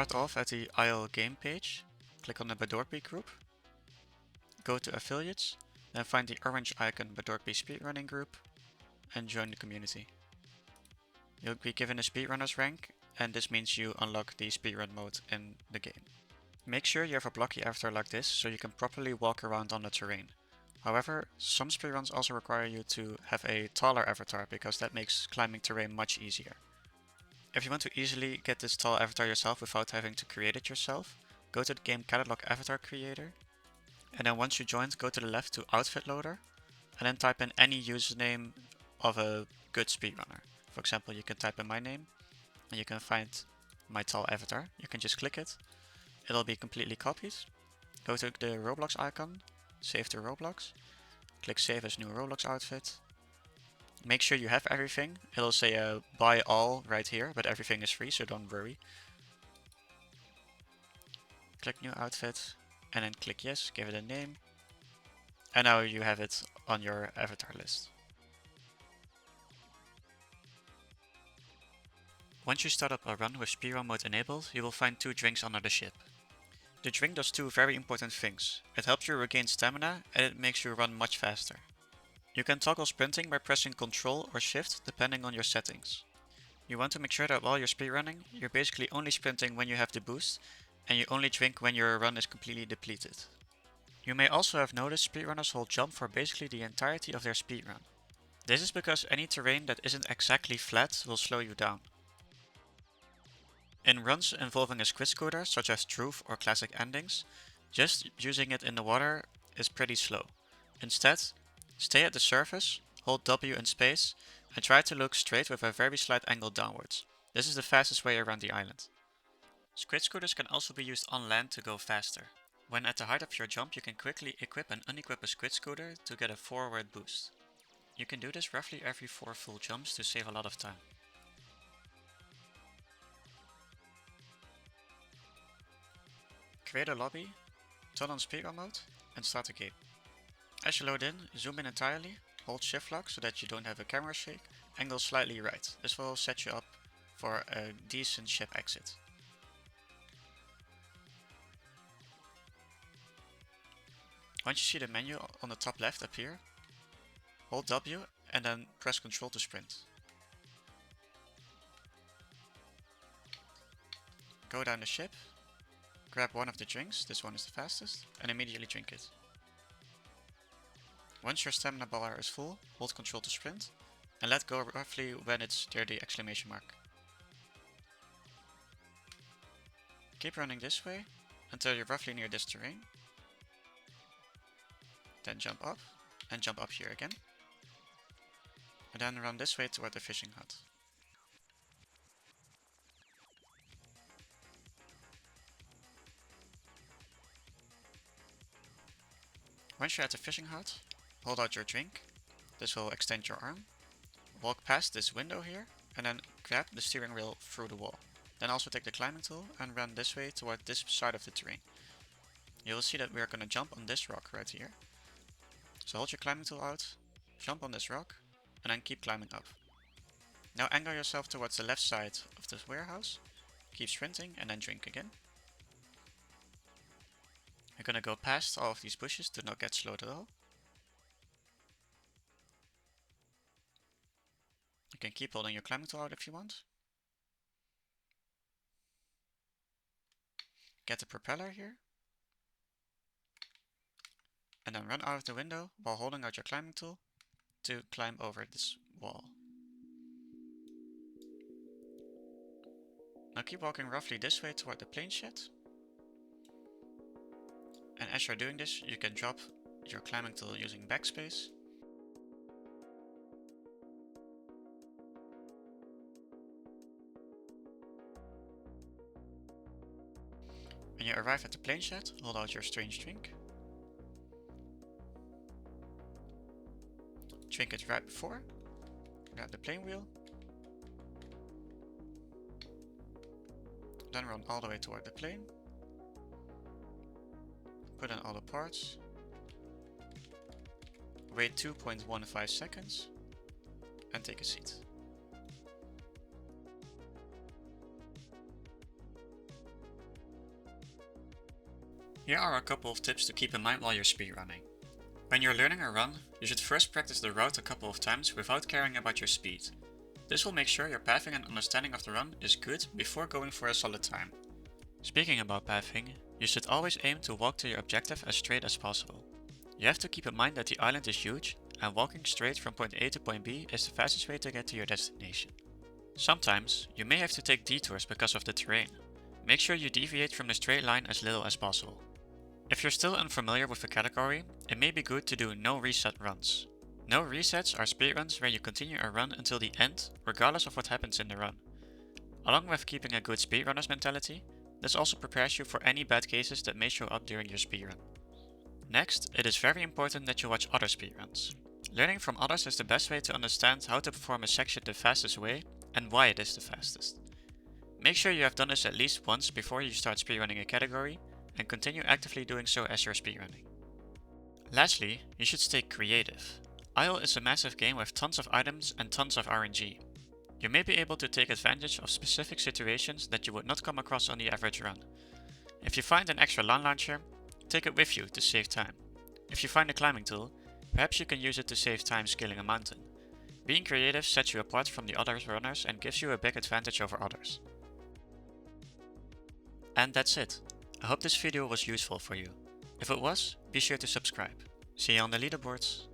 Start off at the IL game page, click on the Badorkby group, go to affiliates, then find the orange icon Badorkby Speedrunning group and join the community. You'll be given a speedrunner's rank, and this means you unlock the speedrun mode in the game. Make sure you have a blocky avatar like this so you can properly walk around on the terrain. However, some speedruns also require you to have a taller avatar because that makes climbing terrain much easier. If you want to easily get this tall avatar yourself without having to create it yourself, go to the game catalog avatar creator, and then once you joined, go to the left to outfit loader, and then type in any username of a good speedrunner. For example, you can type in my name, and you can find my tall avatar. You can just click it, it'll be completely copied. Go to the Roblox icon, save to Roblox, click save as new Roblox outfit. Make sure you have everything. It'll say buy all right here, but everything is free, so don't worry. Click new outfit, and then click yes, give it a name. And now you have it on your avatar list. Once you start up a run with speedrun mode enabled, you will find 2 drinks under the ship. The drink does 2 very important things. It helps you regain stamina and it makes you run much faster. You can toggle sprinting by pressing Ctrl or Shift depending on your settings. You want to make sure that while you're speedrunning, you're basically only sprinting when you have the boost, and you only drink when your run is completely depleted. You may also have noticed speedrunners hold jump for basically the entirety of their speedrun. This is because any terrain that isn't exactly flat will slow you down. In runs involving a squid scooter, such as Truth or Classic Endings, just using it in the water is pretty slow. Instead, stay at the surface, hold W in space, and try to look straight with a very slight angle downwards. This is the fastest way around the island. Squid scooters can also be used on land to go faster. When at the height of your jump, you can quickly equip and unequip a squid scooter to get a forward boost. You can do this roughly every 4 full jumps to save a lot of time. Create a lobby, turn on speedrun mode, and start a game. As you load in, zoom in entirely, hold shift lock so that you don't have a camera shake, angle slightly right. This will set you up for a decent ship exit. Once you see the menu on the top left appear, hold W and then press Ctrl to sprint. Go down the ship, grab one of the drinks, this one is the fastest, and immediately drink it. Once your stamina bar is full, hold Ctrl to sprint, and let go roughly when it's near the exclamation mark. Keep running this way until you're roughly near this terrain. Then jump up, and jump up here again. And then run this way toward the fishing hut. Once you're at the fishing hut, hold out your drink. This will extend your arm. Walk past this window here, and then grab the steering wheel through the wall. Then also take the climbing tool and run this way toward this side of the terrain. You will see that we are going to jump on this rock right here. So hold your climbing tool out, jump on this rock, and then keep climbing up. Now angle yourself towards the left side of this warehouse, keep sprinting and then drink again. You're going to go past all of these bushes to not get slowed at all. You can keep holding your climbing tool out if you want. Get the propeller here. And then run out of the window while holding out your climbing tool to climb over this wall. Now keep walking roughly this way toward the plane shed. And as you're doing this, you can drop your climbing tool using backspace. When you arrive at the plane shed, hold out your strange drink. Drink it right before. Grab the plane wheel. Then run all the way toward the plane. Put in all the parts. Wait 2.15 seconds. And take a seat. Here are a couple of tips to keep in mind while you're speedrunning. When you're learning a run, you should first practice the route a couple of times without caring about your speed. This will make sure your pathing and understanding of the run is good before going for a solid time. Speaking about pathing, you should always aim to walk to your objective as straight as possible. You have to keep in mind that the island is huge, and walking straight from point A to point B is the fastest way to get to your destination. Sometimes, you may have to take detours because of the terrain. Make sure you deviate from the straight line as little as possible. If you're still unfamiliar with the category, it may be good to do no reset runs. No resets are speedruns where you continue a run until the end, regardless of what happens in the run. Along with keeping a good speedrunner's mentality, this also prepares you for any bad cases that may show up during your speedrun. Next, it is very important that you watch other speedruns. Learning from others is the best way to understand how to perform a section the fastest way and why it is the fastest. Make sure you have done this at least once before you start speedrunning a category, and continue actively doing so as you're speedrunning. Lastly, you should stay creative. Isle is a massive game with tons of items and tons of RNG. You may be able to take advantage of specific situations that you would not come across on the average run. If you find an extra LAN launcher, take it with you to save time. If you find a climbing tool, perhaps you can use it to save time scaling a mountain. Being creative sets you apart from the other runners and gives you a big advantage over others. And that's it. I hope this video was useful for you. If it was, be sure to subscribe. See you on the leaderboards.